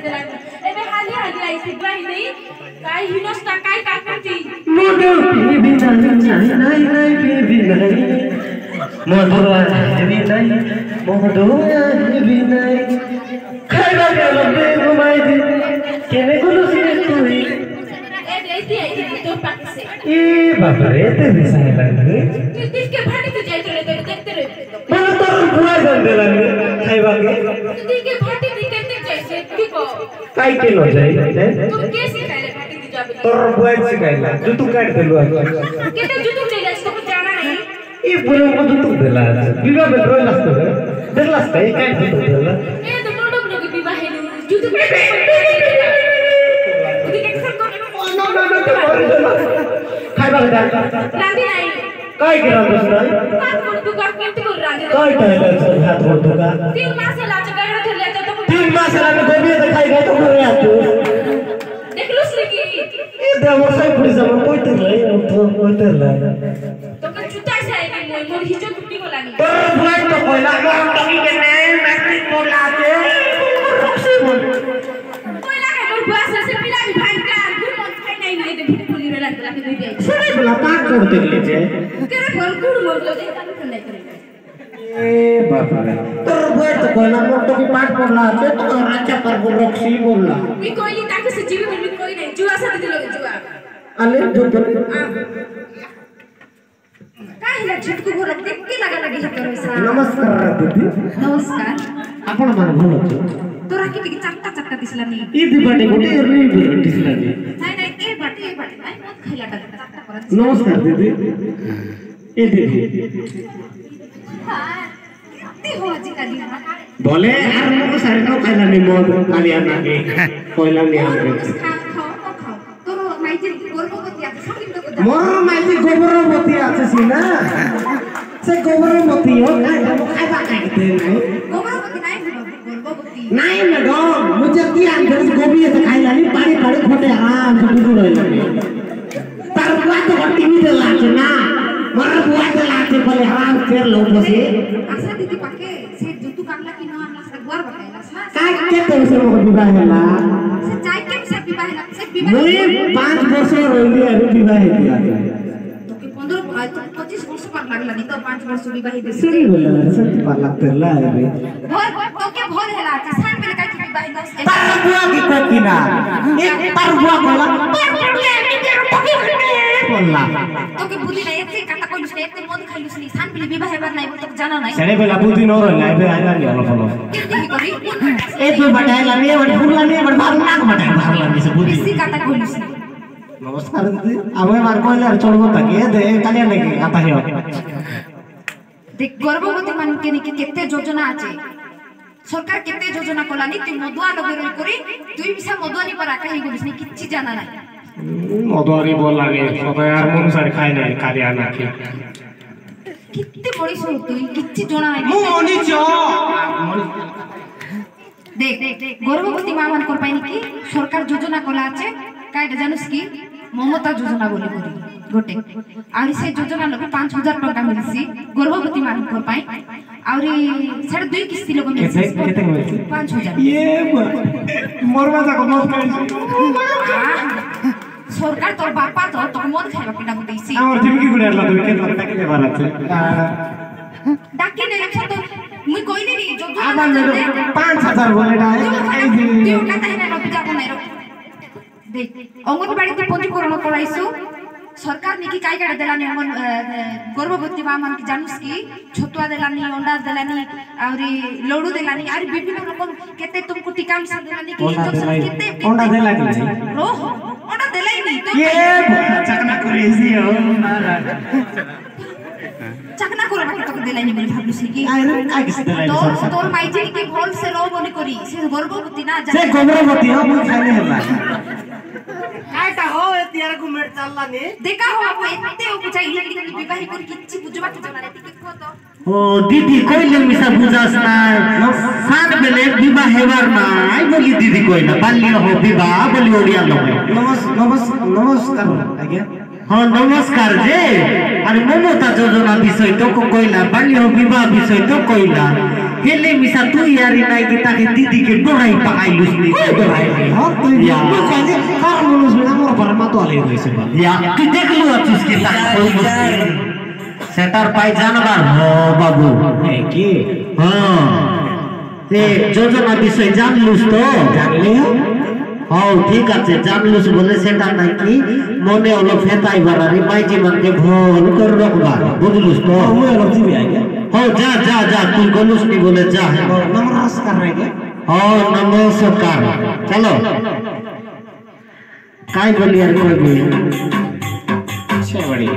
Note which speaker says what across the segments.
Speaker 1: देला एबे हाली हाली आई सिग्राई नहीं काय हिनोस्ता काय काकती
Speaker 2: मोदो बेबी नहीं बेबी नहीं मोदो बेबी नहीं मोदो बेबी नहीं खाइबा गेलो बे घुमाई दी केने गुलो सिने तुई
Speaker 1: ए देती आई तो पाकसे
Speaker 2: ए बाबा रे ते दिसाय लागे
Speaker 1: तू तिसके भाटी तू जाई तोले देखते रे
Speaker 2: मला तो बुआ जन देला खाइबा के
Speaker 1: तू तिसके भाटी देखते जैसे की को
Speaker 2: काय के लो जाई
Speaker 1: तू के सिखाइले भाटी तू जाबे
Speaker 2: तोर बुआ सिखाइला जुतु काट देलो
Speaker 1: केते जुतु ले जास तो जाना नहीं
Speaker 2: ए बुलो को जुतु देला बिवा में रोय लागतो देलास काय काय जुतु देला
Speaker 1: ए तो मोडम लोग विवाह है जुतु के
Speaker 2: खाइबा के
Speaker 1: रांधी नहीं
Speaker 2: काय के रांधस नाही
Speaker 1: हात मोडतो का केते को रांधी
Speaker 2: काय टाइम हात मोडतो का
Speaker 1: 3 मास लाच गहरा ठरले तो
Speaker 2: 3 मास लाने गोबी त खाइ गए तो रे आतो
Speaker 1: देखलुस रे की
Speaker 2: ए देवर सही पुरी जमा कोइ तिरले तो कोइ तिरले
Speaker 1: तो के चुता से आई मोर मोर हिजो टुटी गोलानी
Speaker 2: तो बुआई तो कोइला गरम टकी के ने मैट्रिक बोला के रक्सी बोल
Speaker 1: कोइला के मोर बुआ से पिला भी भाई का गुड़ मत खाई नहीं दे फुली रे लाग लाग दे दिया
Speaker 2: सरे बोला पाक करते लीजे
Speaker 1: केरे बोल गुड़ मोर लो दे ता ठंडा करे
Speaker 2: ए बाबा रे तो बुआई तो कोइला मोर टकी पाक पड़ला से तो राजा पर रक्सी बोलला
Speaker 1: मी कोइली ताके से जीवी बोल कोई नहीं जुआ से दिलो जुआ
Speaker 2: अले जो
Speaker 1: काहिला झटकू भर देख के लगा लगी है तोरसा
Speaker 2: नमस्कार दीदी
Speaker 1: नमस्कार
Speaker 2: आपण मन भलो छ
Speaker 1: तोरा की चट्टा चट्टा दिसला नहीं
Speaker 2: ई दिबाटे गोटे रे दिसला
Speaker 1: नहीं नहीं ए बाटे नहीं मत खाइला चट्टा करत
Speaker 2: नमस्कार दीदी ए दीदी
Speaker 1: हां कितनी हो जी काली
Speaker 2: भले आर मको सारे न खाइला नि मो कालिया नागे कोइला नि आमे
Speaker 1: खाओ तोरो माइती गर्भवती আছে সব কিন্তু
Speaker 2: मोर माइती गोबरवती আছে सिना से गोबरवती हो खाइबा खाइते नहीं
Speaker 1: गर्भवती गर्भवती
Speaker 2: नहीं मैडम मुझे की अंदर गोभी से खाइला नि पानी पानी खोटे आराम से बुझु रहला तार बुआ तो टीवी दे लाके ना मोर बुआ दे लाके बोले आराम कर लो बसे
Speaker 1: आशा दीदी पाके से जुतु काटला कि न आनला से गुआर बताइला ना
Speaker 2: काय के तो से मोर विवाह होला
Speaker 1: से जाय के से विवाह
Speaker 2: मुई 5 वर्ष रहली अरे विवाह दिया
Speaker 1: तो के 15 25 वर्ष पर लागला नहीं तो 5 वर्ष विवाह दे
Speaker 2: सही बोला सही पर लगतला रे
Speaker 1: भोर तो के भोर हैला किसान बेले काई की विवाह दस
Speaker 2: तार बुआ की कोकिना एक तार बुआ बोला बोला
Speaker 1: तो के बुद्धि नहीं एते काटा कोई नहीं एते मद खाइलुस नहीं सान बेले विवाह हेबार नहीं तो जाना नहीं
Speaker 2: सरे बेला बुद्धि न रहला बे आइला नि हलो फलो
Speaker 1: केते करी
Speaker 2: ए तो बटाइला नि बड़ फुरला नि बड़ बार नाक बटाइ बारला नि से बुद्धि
Speaker 1: किसी काटा कोइलुस
Speaker 2: नमस्कार दीदी आवे मार कोइला चलबो तके दे कालिया ने आता हियो
Speaker 1: देख गर्भवती मान के निके केते योजना आछे सरकार केते योजना कोलानी तू मदुआ लगेर करी दुई पिसा मदुआनी पर आका हि गलिस नि किछि जाना नाही
Speaker 2: मदुआरी बोल लागे तो यार मन सारे खाइ नै कालिया ना के
Speaker 1: किते बड़ी सो तू किछि जोना नाही
Speaker 2: मु मनी छ
Speaker 1: देख गर्भवती मां मान कर पाइनी कि सरकार योजना कोला आछे काइटा जानस कि ममता योजना बोली करी गोटे आउरी से योजना लोग 5000 टका मिलसी गर्भवती मान कर पाई आउरी साढ़े 2 किस्ती लोग मिलसी
Speaker 2: केते मिलसी
Speaker 1: 5000
Speaker 2: ये मोरवा जाको मत खाइ
Speaker 1: सरकार तोर बापा तो मद खाइबा पिटा को देसी
Speaker 2: और जिमकी गुड़ेला तो के टका के बार আছে
Speaker 1: डाके ने रखा तो मुई कोई नहीं जो
Speaker 2: आमा मेरे 5000 बोले ना आई जी
Speaker 1: तू कहता है ना बिजा को नहीं देख अंगनबाड़ी तो पंजीकरण कराइसु सरकार निकी काय काढ देलानी अंगन गर्भवती मां मान की जानूस की छतुआ देलानी अंडा देलानी और लड्डू देलानी और विभिन्न रकम केते तुमको टीका मिसा देलानी की इंजेक्शन केते
Speaker 2: अंडा देला कि
Speaker 1: रो अंडा देलाई नहीं तो
Speaker 2: ये चकना करेसी हो
Speaker 1: चकना करो बाकी तो देलाई नहीं बोली भाबलुस की
Speaker 2: आई किस देलाई
Speaker 1: तो तोर माइजी की भोल से रो बने करी से गर्भवती ना
Speaker 2: से गर्भवती हो मुई खाइले होला
Speaker 3: आइटा हो एतियार घुमेट चलला ने
Speaker 1: देखा हो अब एते हो बुझाई लेकिन विवाह कर किछि बुझबा के जना टिकट को तो
Speaker 2: ओ दीदी कोइले मिसा बुझास ना सात बेले विवाह हेबार ना आई बोली दीदी कोइला बाल्य हो विवाह बोली ओडिया लोग नमस्कार आज्ञा हां नमस्कार जे अरे ममता योजना विषय तो कोइला बाल्य हो विवाह विषय तो कोइला हेले मिसा तू यारी नाई की ताके दीदी के डोराई पकाई लुसनी डोराई हां तू या तू काजे कार मनुस में मोर पर मा तो आले गइसे या तू देख लो अच्छी के ताके कोई मुश्किल सेटर पाई जानवर हो बाबू है की हां ए যোজনা বিষয় জানলুস তো জানলে হ্যাঁ ঠিক আছে জানলুস বলে সেটা নাকি মনে হলো ফেতাই বাড়ারি মাইজি মানকে ভুল করে রাখবা বুঝলুস তো আমি হলো দিবি আগে হ্যাঁ যা যা যা তুই গলুস নি বলে যা নমস্কার রে হ্যাঁ নমস্কার চলো কাই বলি আর কইবি ছেড়ি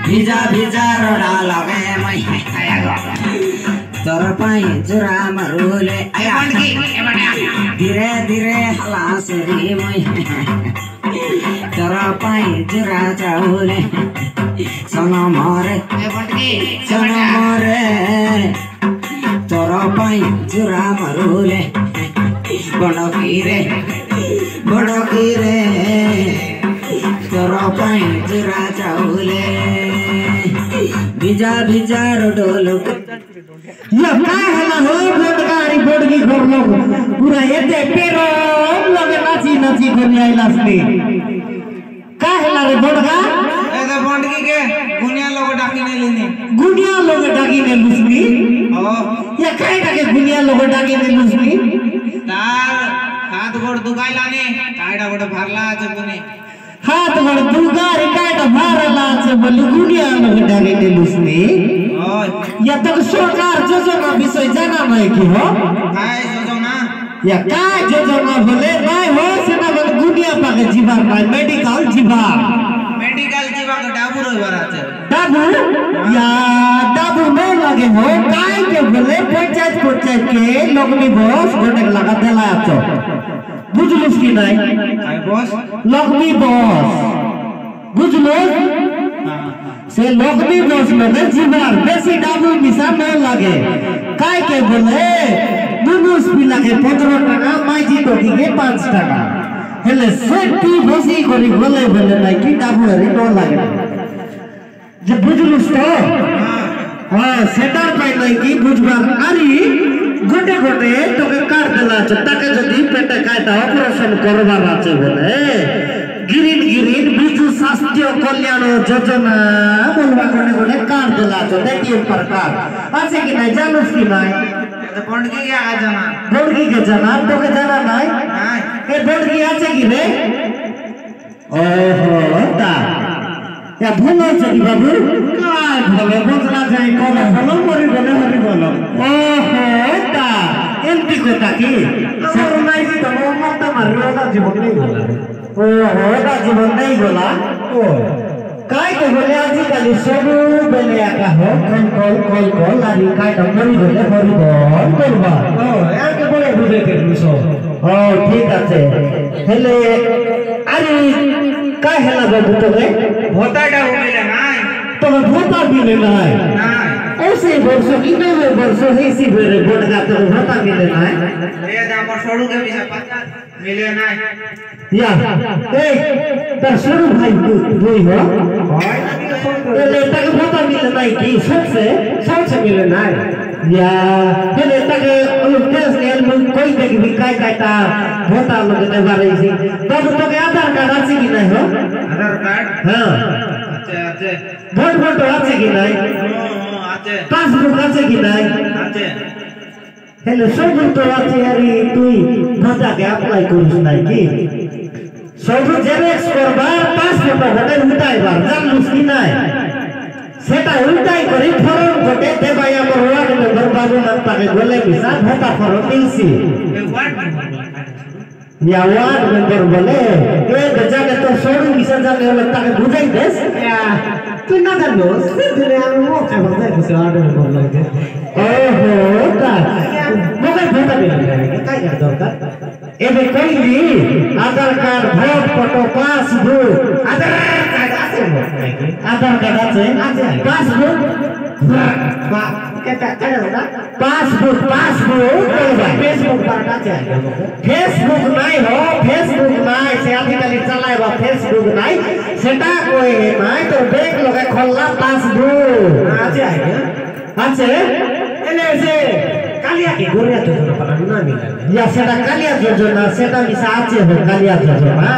Speaker 4: ভিজা ভিজা রোডা লগে মই तोर पाई जुरा मरुले धीरे धीरे हलासरी मैं तोर पाई जुरा चाउले सोना मारे तोर पाई जुरा मरुले बड़ो कीरे तोर पाई जुरा चाउले भिजा भिजा रोडोलो
Speaker 2: लगा हला हो बोडगारी बोडगी घर लोग पूरा एते पेरो लगे नाची नाची बनी आइलास ने का हला रे बोडगा
Speaker 3: एते बोडगी के गुनिया लोग डाकी ने लेने
Speaker 2: लुसनी
Speaker 3: ओ
Speaker 2: या काहे के गुनिया लोग डाकी ने लुसनी
Speaker 3: तार हाथ गोड़ दुगाई लाने कायडा गोड़ भरला আছে गुने
Speaker 2: हाथ गोड़ दुगारी कायडा भरला আছে বলি গুনিয়া লোग डाकी ने लुसनी या तक सरकार योजना विषय जाना नहीं की हो
Speaker 3: काय योजना
Speaker 2: या काय योजना बोले नहीं हो सेना बोले गुनिया पाके जीवार नहीं मेडिकल जीवार के डाबू रोइबार আছে डाबू या डाबू नहीं लगे हो काय के बोले पंचायत के लगनी बस गोटे लगा देला आछो बुझलुस की नहीं
Speaker 3: काय बस
Speaker 2: लगनी बस बुझलुस से लगनी बस में जीवार बेसी डाबू मिसा नहीं लगे काय के बोले मुनुस पिला के 15 টাকা माइजी टोकी के 5 টাকা हेले सेटी बसी करी बोले नहीं कि डाबू रे न लागे जे बुझलुस तो हां सेटार पाई नहीं कि बुझबार आरी गोटे गोटे तोके काट देला छ ताके जदी पेटे काटा ऑपरेशन करबार আছে बोले गिरिन बिजु स्वास्थ्य कल्याण योजना बोलवा कोने कोने काट देला छ देखिए प्रकार আছে कि नहीं जानूस कि नहीं
Speaker 3: तो बोडगी के आ जाना
Speaker 2: बोडगी के जाना तो के जाना नहीं ए बोडगी আছে कि रे ओहो ता या भूलो छ कि बाबू काय भले बंगला जाई कोन भलो मरि गले हरि बोलो ओहो ता एमपी को ताकि सर नहीं जी तो मत मारला जीवन नहीं होला ओहो ता जीवन नहीं होला ओ काय के बोले आजिकल सब बेले आका हो कल आरी काय त मरि गले हरि बोल करबा ओ याके बोले बुझे के दुसो ओ ठीक আছে हेले আরে काय हेला बाबू तोरे
Speaker 3: भोताटा होइले নাই
Speaker 2: तो भोता मिले নাই
Speaker 3: নাই
Speaker 2: ऐसे वर्ष की 90 वर्ष हेसी बेरे बोडगा तो भोता मिले নাই
Speaker 3: ए दामर सोडू के बिसा 50 मिले নাই
Speaker 2: या ए तर शुरू भाई दुई हो ले तक भोता मिले নাই की सबसे मिले নাই या ले तक केस नेल में कोई देख भी काय काटा भोता लोग ने बारे से तब तो के आधार कार्ड আছে কি নাই हो
Speaker 3: आधार कार्ड
Speaker 2: हां
Speaker 3: আছে
Speaker 2: ভোট আছে কি নাই
Speaker 3: আছে
Speaker 2: পাসবুক আছে কি নাই
Speaker 3: আছে
Speaker 2: हेलो सब तो আছে আরে তুই ভোটাকে অ্যাপ্লাই করিস নাই কি সব জেরক্স করবার পাসপোর্ট হলে উঠাইবার জানলুস কি নাই সেটা উল্টাই করে ফর্ম কোটে দেবাই আমার ওয়ার্ড মেম্বার বাবু নামটাকে বলে বিসা ভোটা ফর্ম দিছি या वार्ड मेंबर बोले ए जाने तो सोडू मिसा जाने वाला ताके बुझाई देस या तू ना जानो सिद्धे हम वो के बोलते हैं वार्ड मेंबर लगे ओहो ता मोके भोटा मिले काय कर दरकार एबे कइली आधार कार्ड भोट फोटो पासबुक आधार कार्ड আছে पासबुक पासबुक फेसबुक फेसबुक नहीं हो फेसबुक नहीं से आजकल चलाएगा फेसबुक नहीं सेटा कोई नहीं तो बैंक लोग खोलना पासबुक आज আছে এনে সে কালিয়া কি গড়িয়া যোজনা পালানো না মিলা ইয়া সেটা কালিয়া যোজনা সেটা মিশা আছে হো কালিয়া যোজনা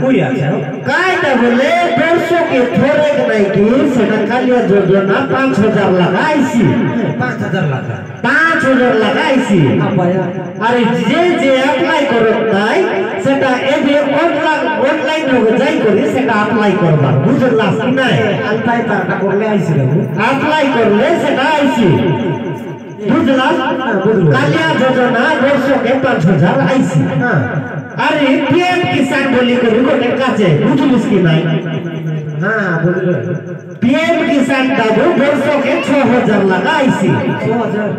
Speaker 2: কই আছে কাইটা বলে দর্শকে থরে নাই কি সেটা কালিয়া যোজনা 5000 লাগাইছি 5000 লাগা 5000 লাগাইছি আরে যে যে অ্যাপ্লাই করত নাই সেটা এবে অনলাইন হবে যাই করি সেটা অ্যাপ্লাই করবা বুঝলা কি নাই অ্যাপ্লাই তারটা করলে আইছি অ্যাপ্লাই করলে সেটা আইছি বুঝলা কালিয়া যোজনা দর্শকে 5000 আইছি আরে পিএম কিষান বলি করি কোনে কাছে বুঝলিস কি নাই হ্যাঁ বুঝলো পিএম কিষান দাবো দর্শকে 6000 লাগাইছি 6000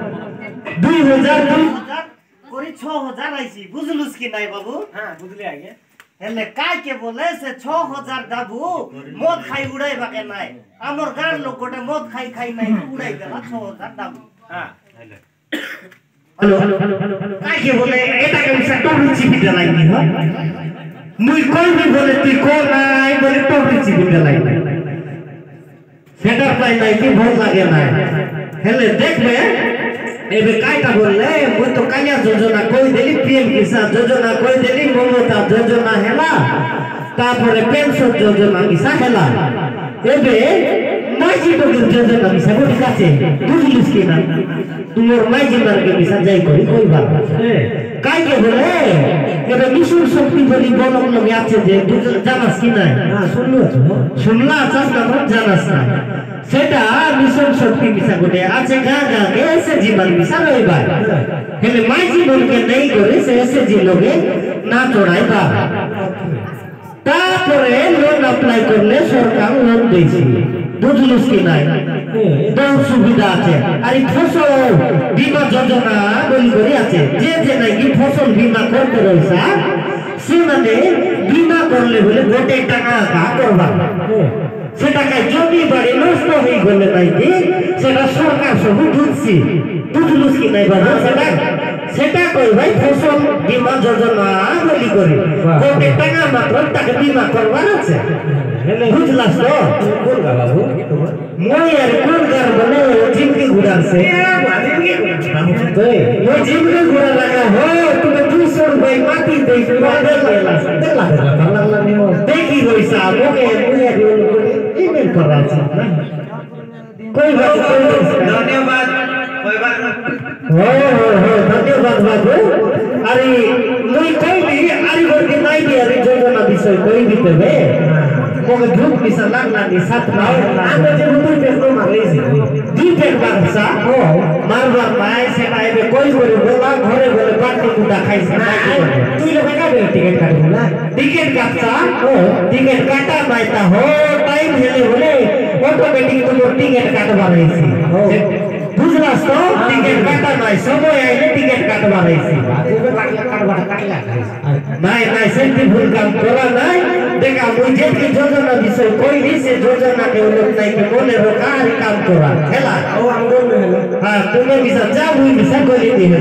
Speaker 2: 2000 করে 6000 আইছি বুঝলুস কি নাই বাবু হ্যাঁ বুঝলি আগে হেলে কাইকে বলে সে 6000 দাবু মদ খাই উড়াইবা কে নাই আমর গার লোক গোটে মদ খাই খাই নাই উড়াই দেলা 6000 দাবু হ্যাঁ হ্যালো কাইকে বলে এটাকে বিশা টরি চিপি দেলাই নি হয় মুই কইবি বলে তুই কো নাই বলে টরি চিপি দেলাই সেটা পাই নাই কি ভাল লাগে না হেলে দেখবে এবে কাইটা বললে মুই তো কালিয়া যোজনা কই দেলি পিএম কিষান যোজনা কই দেলি মমতা যোজনা হেলা তারপরে পেনশন যোজনা মিশা হেলা এবে মাইজি তো যোজনা মিশা ঠিক আছে বুঝলিস কি না তোমার মাইজি মার্কে মিশা যাই করি কইবা কাইকে বলে এবে মিশন শক্তি বলি বলক লগে আছে যে জানাস কি না হ্যাঁ শুনলা আছাস না জানাস না সেটা মিশন শক্তি মিশা গোটে আছে গা গা এসে জীবন মিশা রইবা হেলে মাইজি বলকে নেই করে সে এসে জি লগে না চড়াইবা তারপরে লোন অ্যাপ্লাই করলে সরকার লোন দিয়েছে বুঝলিস কি নাই বহু সুবিধা আছে আর ফসল বীমা যোজনা বলি করে আছে যে যে নাকি ফসল বীমা করতে রয়েছে সে মানে বীমা করলে বলে গোটে টাকা গা করবা সেটাকে জমি বাড়ি নষ্ট হয়ে গেলে নাকি সেটা সরকার সব বুঝছি বুঝলুস কি নাই বাবা সেটা কই ভাই ফসল বীমা যোজনা বলি করে গোটে টাকা মাত্র তাকে বীমা করবার আছে বুঝলাস তো কোন গা বাবু মই আর কোন গার বলে জিমকি ঘুরাছে ওই জিমকি ঘুরা লাগা হো তুমি 200 রুপাই মাটি দেই দেখি রইছা মোকে ইমেল করা আছে কই ভাই
Speaker 3: ধন্যবাদ কইবার
Speaker 2: हो धन्यवाद बाबू अरे मुई कइली आरी गोटी नाइ दे अरे योजना विषय कइ दिते बे मोके धूप मिसा लागला नि साथ ना आगे जे दुई पेट को मारले छी दुई पेट बारसा हो मारवा माय से आइबे कोइ करे बोला घरे बोले पार्टी कुटा खाइछ तुई ले बेका बे टिकट काटबुला टिकट काटसा हो टिकट काटा माइता हो टाइम हेले बोले ऑटोमेटिक तो टिकट काटबा रहिছি हो বুঝলাস তো টিকেট কাটা নাই সময় আইলে টিকেট কাটবা রইছি কাটলা নাই নাই সেটি ভুল কাম করা নাই দেখা মুই যেটি যোজনা বিষয় কইলি সে যোজনাকে উল্লেখ নাই কে মনে রোকার কাম করা হেলা ও আমগো হলো হ্যাঁ তুমি বিসা যা মুই বিসা কইলি দিলে